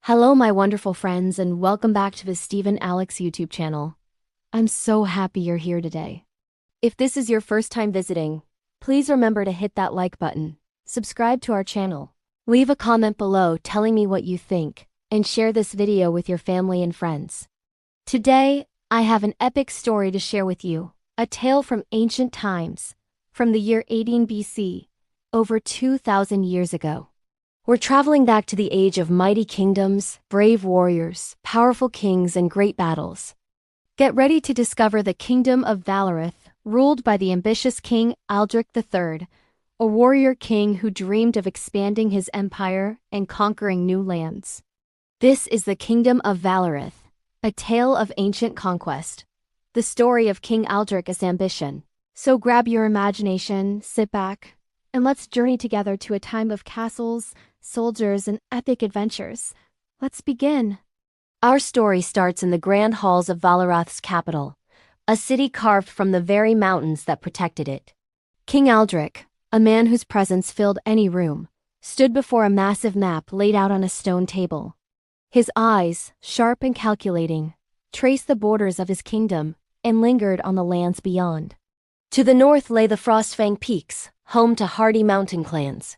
Hello, my wonderful friends, and welcome back to the Stephen Alex YouTube channel. I'm so happy you're here today. If this is your first time visiting, please remember to hit that like button, subscribe to our channel, leave a comment below telling me what you think, and share this video with your family and friends. Today, I have an epic story to share with you, a tale from ancient times, from the year 18 BC, over 2,000 years ago. We're traveling back to the age of mighty kingdoms, brave warriors, powerful kings, and great battles. Get ready to discover the Kingdom of Valorath, ruled by the ambitious King Aldric III, a warrior king who dreamed of expanding his empire and conquering new lands. This is the Kingdom of Valorath, a tale of ancient conquest, the story of King Aldric's ambition. So grab your imagination, sit back, and let's journey together to a time of castles, soldiers, and epic adventures. Let's begin. Our story starts in the grand halls of Valorath's capital, a city carved from the very mountains that protected it. King Aldric, a man whose presence filled any room, stood before a massive map laid out on a stone table. His eyes, sharp and calculating, traced the borders of his kingdom and lingered on the lands beyond. To the north lay the Frostfang Peaks, home to hardy mountain clans.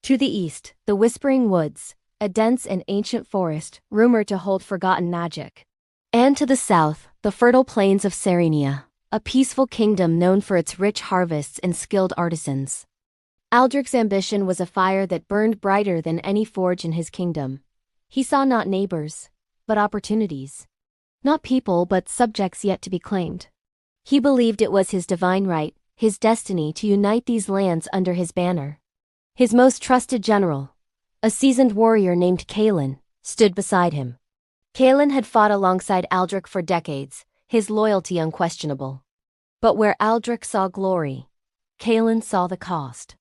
To the east, the Whispering Woods, a dense and ancient forest rumored to hold forgotten magic. And to the south, the fertile plains of Serenia, a peaceful kingdom known for its rich harvests and skilled artisans. Aldric's ambition was a fire that burned brighter than any forge in his kingdom. He saw not neighbors, but opportunities. Not people, but subjects yet to be claimed. He believed it was his divine right, his destiny to unite these lands under his banner. His most trusted general, a seasoned warrior named Kaelin, stood beside him. Kaelin had fought alongside Aldric for decades, his loyalty unquestionable. But where Aldric saw glory, Kaelin saw the cost.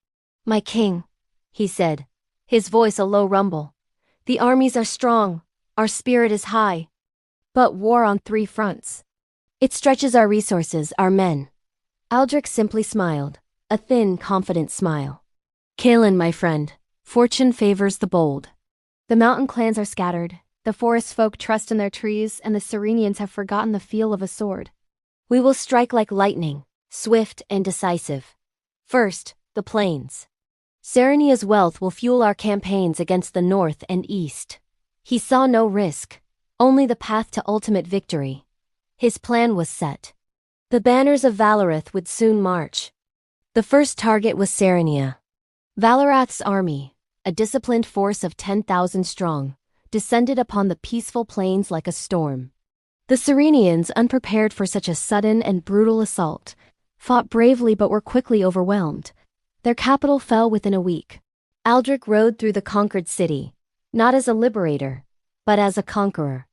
"My king," he said, his voice a low rumble, "the armies are strong, our spirit is high. But war on three fronts. It stretches our resources, our men." Aldric simply smiled, a thin, confident smile. "Kaelin, my friend, fortune favors the bold. The mountain clans are scattered, the forest folk trust in their trees, and the Serenians have forgotten the feel of a sword. We will strike like lightning, swift and decisive. First, the plains. Serenia's wealth will fuel our campaigns against the north and east." He saw no risk, only the path to ultimate victory. His plan was set. The banners of Valorath would soon march. The first target was Serenia. Valorath's army, a disciplined force of 10,000 strong, descended upon the peaceful plains like a storm. The Serenians, unprepared for such a sudden and brutal assault, fought bravely but were quickly overwhelmed. Their capital fell within a week. Aldric rode through the conquered city, not as a liberator, but as a conqueror.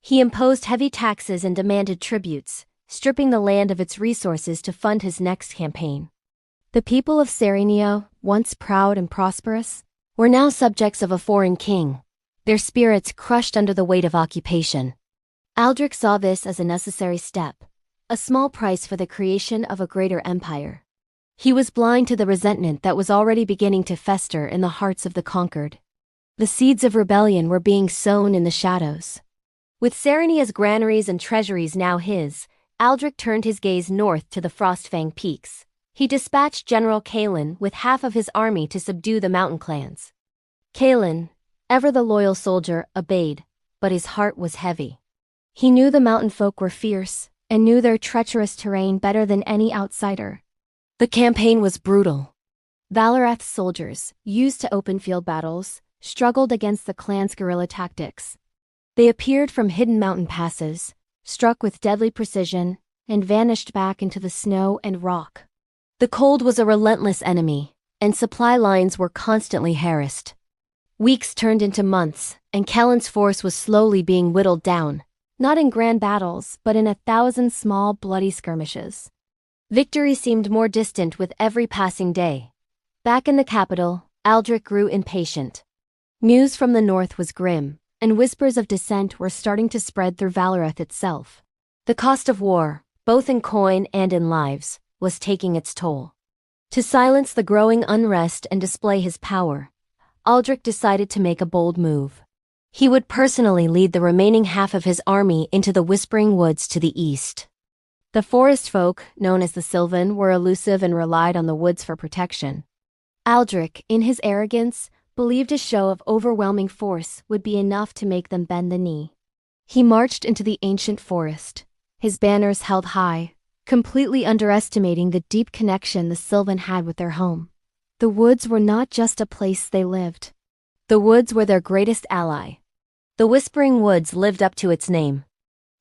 He imposed heavy taxes and demanded tributes, stripping the land of its resources to fund his next campaign. The people of Serenia, once proud and prosperous, were now subjects of a foreign king, their spirits crushed under the weight of occupation. Aldric saw this as a necessary step, a small price for the creation of a greater empire. He was blind to the resentment that was already beginning to fester in the hearts of the conquered. The seeds of rebellion were being sown in the shadows. With Serenia's granaries and treasuries now his, Aldric turned his gaze north to the Frostfang Peaks. He dispatched General Kaelin with half of his army to subdue the mountain clans. Kaelin, ever the loyal soldier, obeyed, but his heart was heavy. He knew the mountain folk were fierce, and knew their treacherous terrain better than any outsider. The campaign was brutal. Valorath's soldiers, used to open field battles, struggled against the clan's guerrilla tactics. They appeared from hidden mountain passes, struck with deadly precision, and vanished back into the snow and rock. The cold was a relentless enemy, and supply lines were constantly harassed. Weeks turned into months, and Kaelin's force was slowly being whittled down, not in grand battles, but in 1,000 small, bloody skirmishes. Victory seemed more distant with every passing day. Back in the capital, Aldric grew impatient. News from the north was grim, and whispers of dissent were starting to spread through Valorath itself. The cost of war, both in coin and in lives, was taking its toll. To silence the growing unrest and display his power, Aldric decided to make a bold move. He would personally lead the remaining half of his army into the Whispering Woods to the east. The forest folk, known as the Sylvan, were elusive and relied on the woods for protection. Aldric, in his arrogance, believed a show of overwhelming force would be enough to make them bend the knee. He marched into the ancient forest, his banners held high, completely underestimating the deep connection the Sylvan had with their home. The woods were not just a place they lived. The woods were their greatest ally. The Whispering Woods lived up to its name.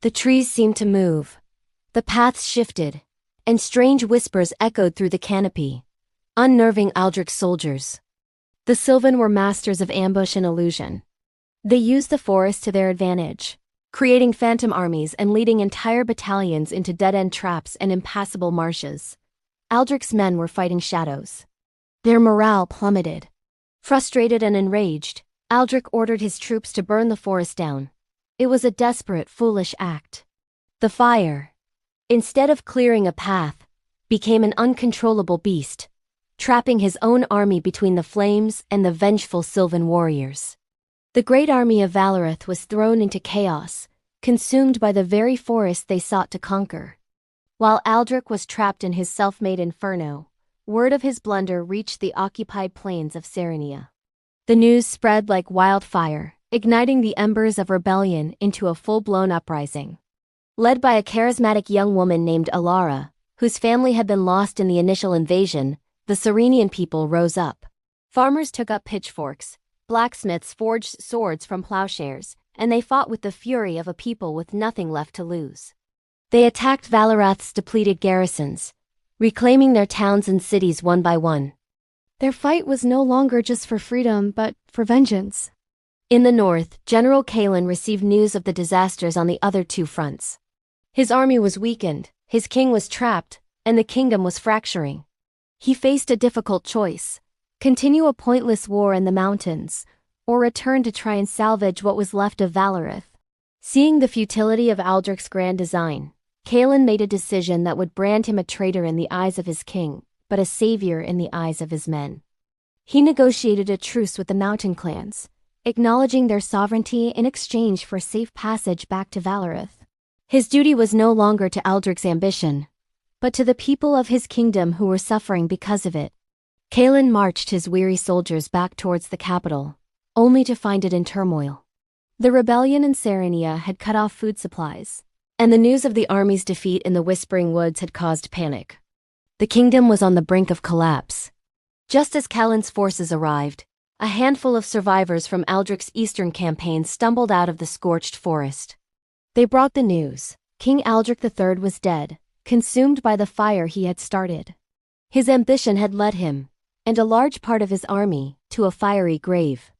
The trees seemed to move. The paths shifted, and strange whispers echoed through the canopy, unnerving Aldric's soldiers. The Sylvan were masters of ambush and illusion. They used the forest to their advantage, creating phantom armies and leading entire battalions into dead-end traps and impassable marshes. Aldric's men were fighting shadows. Their morale plummeted. Frustrated and enraged, Aldric ordered his troops to burn the forest down. It was a desperate, foolish act. The fire, instead of clearing a path, became an uncontrollable beast, trapping his own army between the flames and the vengeful Sylvan warriors. The great army of Valorath was thrown into chaos, consumed by the very forest they sought to conquer. While Aldric was trapped in his self-made inferno, word of his blunder reached the occupied plains of Sarenia. The news spread like wildfire, igniting the embers of rebellion into a full-blown uprising. Led by a charismatic young woman named Alara, whose family had been lost in the initial invasion, the Sarenian people rose up. Farmers took up pitchforks, blacksmiths forged swords from plowshares, and they fought with the fury of a people with nothing left to lose. They attacked Valorath's depleted garrisons, reclaiming their towns and cities one by one. Their fight was no longer just for freedom, but for vengeance. In the north, General Kalen received news of the disasters on the other two fronts. His army was weakened, his king was trapped, and the kingdom was fracturing. He faced a difficult choice: continue a pointless war in the mountains, or return to try and salvage what was left of Valorath. Seeing the futility of Aldric's grand design, Kalen made a decision that would brand him a traitor in the eyes of his king, but a savior in the eyes of his men. He negotiated a truce with the mountain clans, acknowledging their sovereignty in exchange for safe passage back to Valorath. His duty was no longer to Aldric's ambition, but to the people of his kingdom who were suffering because of it. Kalen marched his weary soldiers back towards the capital, only to find it in turmoil. The rebellion in Sarenia had cut off food supplies, and the news of the army's defeat in the Whispering Woods had caused panic. The kingdom was on the brink of collapse. Just as Kalen's forces arrived, a handful of survivors from Aldric's eastern campaign stumbled out of the scorched forest. They brought the news: King Aldric III was dead, consumed by the fire he had started. His ambition had led him, and a large part of his army, to a fiery grave.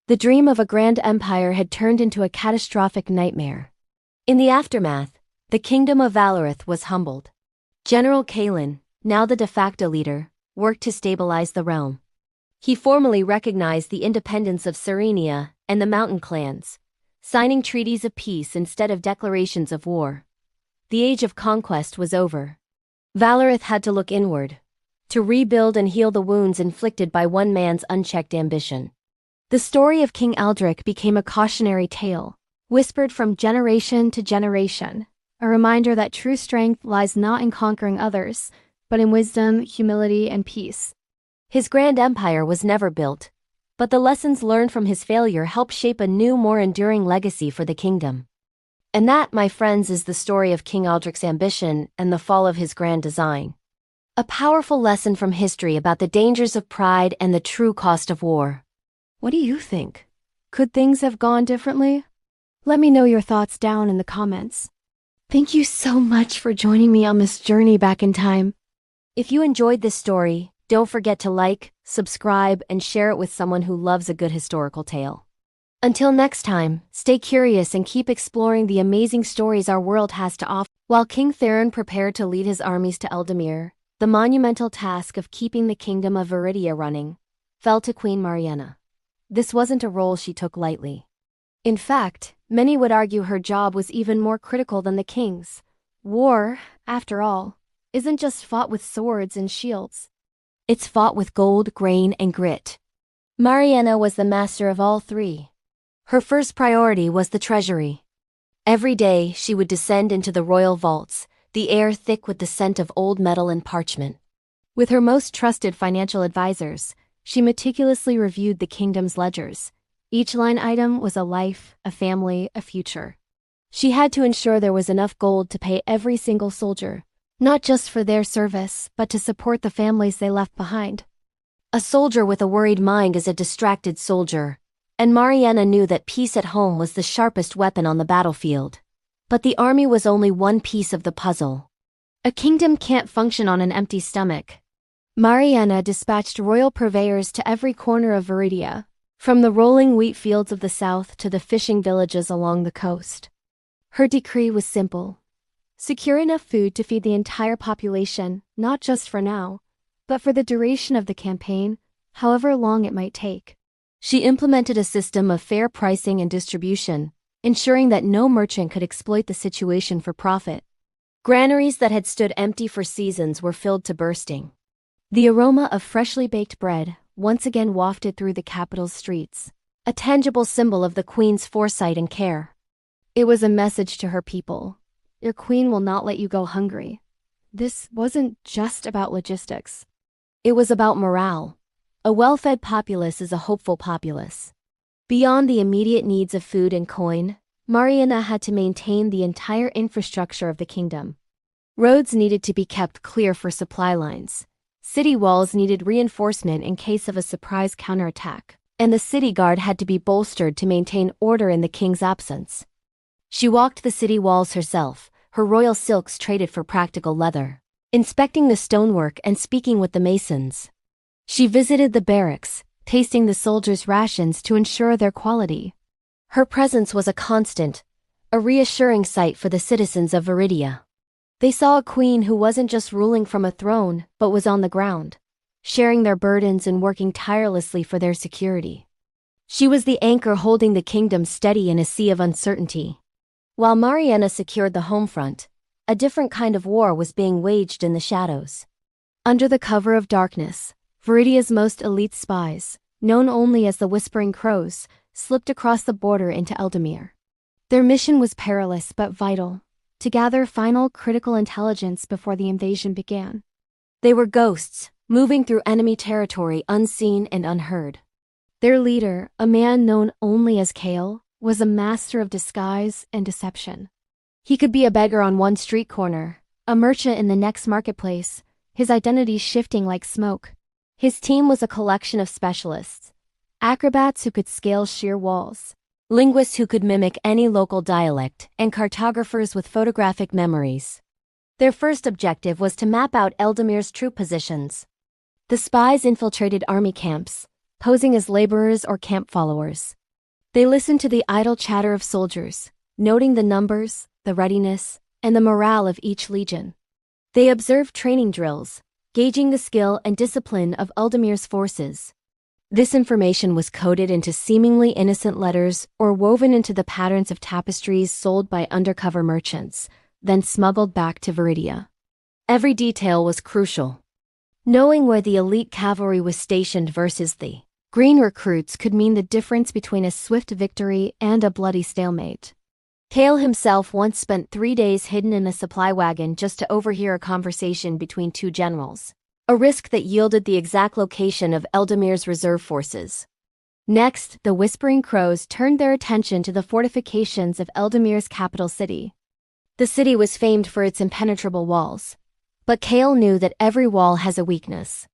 The dream of a grand empire had turned into a catastrophic nightmare. In the aftermath, the Kingdom of Valorath was humbled. General Kalen, now the de facto leader, worked to stabilize the realm. He formally recognized the independence of Sarenia and the mountain clans, signing treaties of peace instead of declarations of war. The age of conquest was over. Valorath had to look inward, to rebuild and heal the wounds inflicted by one man's unchecked ambition. The story of King Aldric became a cautionary tale, whispered from generation to generation, a reminder that true strength lies not in conquering others, but in wisdom, humility, and peace. His grand empire was never built, but the lessons learned from his failure helped shape a new, more enduring legacy for the kingdom. And that, my friends, is the story of King Aldric's ambition and the fall of his grand design. A powerful lesson from history about the dangers of pride and the true cost of war. What do you think? Could things have gone differently? Let me know your thoughts down in the comments. Thank you so much for joining me on this journey back in time. If you enjoyed this story, don't forget to like, subscribe, and share it with someone who loves a good historical tale. Until next time, stay curious and keep exploring the amazing stories our world has to offer. While King Theron prepared to lead his armies to Eldamir, the monumental task of keeping the Kingdom of Viridia running fell to Queen Mariana. This wasn't a role she took lightly. In fact, many would argue her job was even more critical than the king's. War, after all, isn't just fought with swords and shields. It's fought with gold, grain, and grit. Mariana was the master of all three. Her first priority was the treasury. Every day she would descend into the royal vaults, the air thick with the scent of old metal and parchment. With her most trusted financial advisors, she meticulously reviewed the kingdom's ledgers. Each line item was a life, a family, a future. She had to ensure there was enough gold to pay every single soldier, not just for their service, but to support the families they left behind. A soldier with a worried mind is a distracted soldier, and Mariana knew that peace at home was the sharpest weapon on the battlefield. But the army was only one piece of the puzzle. A kingdom can't function on an empty stomach. Mariana dispatched royal purveyors to every corner of Viridia, from the rolling wheat fields of the south to the fishing villages along the coast. Her decree was simple. Secure enough food to feed the entire population, not just for now, but for the duration of the campaign, however long it might take. She implemented a system of fair pricing and distribution, ensuring that no merchant could exploit the situation for profit. Granaries that had stood empty for seasons were filled to bursting. The aroma of freshly baked bread once again wafted through the capital's streets, a tangible symbol of the queen's foresight and care. It was a message to her people. Your queen will not let you go hungry. This wasn't just about logistics. It was about morale. A well-fed populace is a hopeful populace. Beyond the immediate needs of food and coin, Mariana had to maintain the entire infrastructure of the kingdom. Roads needed to be kept clear for supply lines. City walls needed reinforcement in case of a surprise counterattack, and the city guard had to be bolstered to maintain order in the king's absence. She walked the city walls herself, her royal silks traded for practical leather, inspecting the stonework and speaking with the masons. She visited the barracks, tasting the soldiers' rations to ensure their quality. Her presence was a constant, a reassuring sight for the citizens of Viridia. They saw a queen who wasn't just ruling from a throne, but was on the ground, sharing their burdens and working tirelessly for their security. She was the anchor holding the kingdom steady in a sea of uncertainty. While Mariana secured the home front, a different kind of war was being waged in the shadows. Under the cover of darkness, Viridia's most elite spies, known only as the Whispering Crows, slipped across the border into Eldamir. Their mission was perilous but vital, to gather final critical intelligence before the invasion began. They were ghosts, moving through enemy territory unseen and unheard. Their leader, a man known only as Kale, was a master of disguise and deception. He could be a beggar on one street corner, a merchant in the next marketplace, his identity shifting like smoke. His team was a collection of specialists, acrobats who could scale sheer walls, linguists who could mimic any local dialect, and cartographers with photographic memories. Their first objective was to map out Eldamir's troop positions. The spies infiltrated army camps, posing as laborers or camp followers. They listened to the idle chatter of soldiers, noting the numbers, the readiness, and the morale of each legion. They observed training drills, gauging the skill and discipline of Eldamir's forces. This information was coded into seemingly innocent letters or woven into the patterns of tapestries sold by undercover merchants, then smuggled back to Viridia. Every detail was crucial. Knowing where the elite cavalry was stationed versus the green recruits could mean the difference between a swift victory and a bloody stalemate. Kale himself once spent 3 days hidden in a supply wagon just to overhear a conversation between two generals, a risk that yielded the exact location of Eldamir's reserve forces. Next, the Whispering Crows turned their attention to the fortifications of Eldamir's capital city. The city was famed for its impenetrable walls, but Kale knew that every wall has a weakness.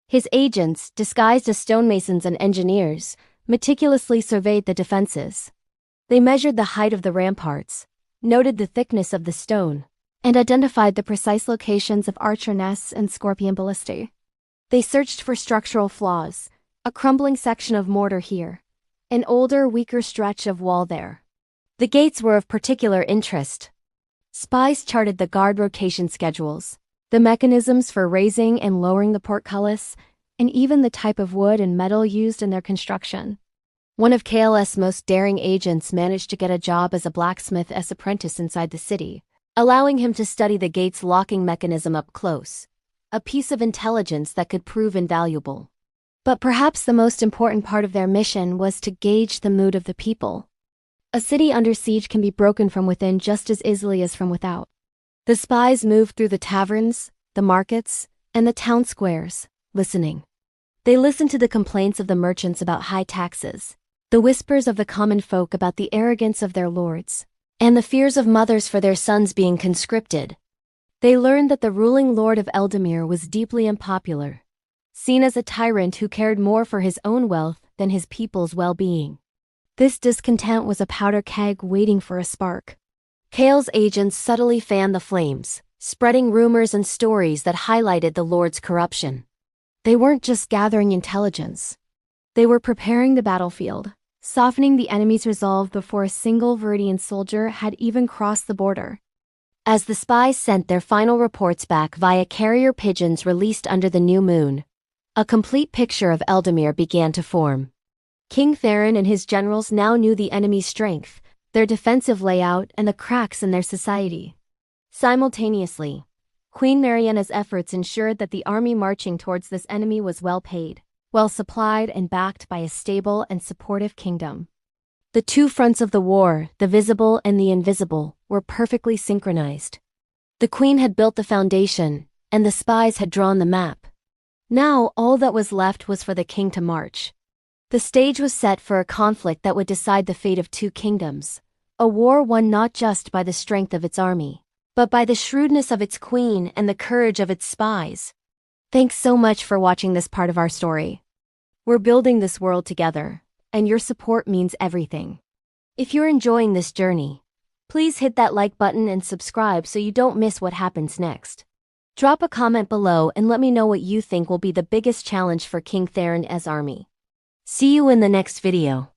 His agents, disguised as stonemasons and engineers, meticulously surveyed the defenses. They measured the height of the ramparts, noted the thickness of the stone, and identified the precise locations of archer nests and scorpion ballistae. They searched for structural flaws, a crumbling section of mortar here, an older, weaker stretch of wall there. The gates were of particular interest. Spies charted the guard rotation schedules, the mechanisms for raising and lowering the portcullis, and even the type of wood and metal used in their construction. One of KLS's most daring agents managed to get a job as a blacksmith's apprentice inside the city, allowing him to study the gate's locking mechanism up close, a piece of intelligence that could prove invaluable. But perhaps the most important part of their mission was to gauge the mood of the people. A city under siege can be broken from within just as easily as from without. The spies moved through the taverns, the markets, and the town squares, listening. They listened to the complaints of the merchants about high taxes, the whispers of the common folk about the arrogance of their lords, and the fears of mothers for their sons being conscripted. They learned that the ruling lord of Eldamir was deeply unpopular, seen as a tyrant who cared more for his own wealth than his people's well-being. This discontent was a powder keg waiting for a spark. Kale's agents subtly fanned the flames, spreading rumors and stories that highlighted the lord's corruption. They weren't just gathering intelligence. They were preparing the battlefield, softening the enemy's resolve before a single Viridian soldier had even crossed the border. As the spies sent their final reports back via carrier pigeons released under the new moon, a complete picture of Eldamir began to form. King Theron and his generals now knew the enemy's strength, their defensive layout, and the cracks in their society. Simultaneously, Queen Mariana's efforts ensured that the army marching towards this enemy was well paid, well supplied, and backed by a stable and supportive kingdom. The two fronts of the war, the visible and the invisible, were perfectly synchronized. The queen had built the foundation, and the spies had drawn the map. Now all that was left was for the king to march. The stage was set for a conflict that would decide the fate of two kingdoms, a war won not just by the strength of its army, but by the shrewdness of its queen and the courage of its spies. Thanks so much for watching this part of our story. We're building this world together, and your support means everything. If you're enjoying this journey, please hit that like button and subscribe so you don't miss what happens next. Drop a comment below and let me know what you think will be the biggest challenge for King Theron's army. See you in the next video.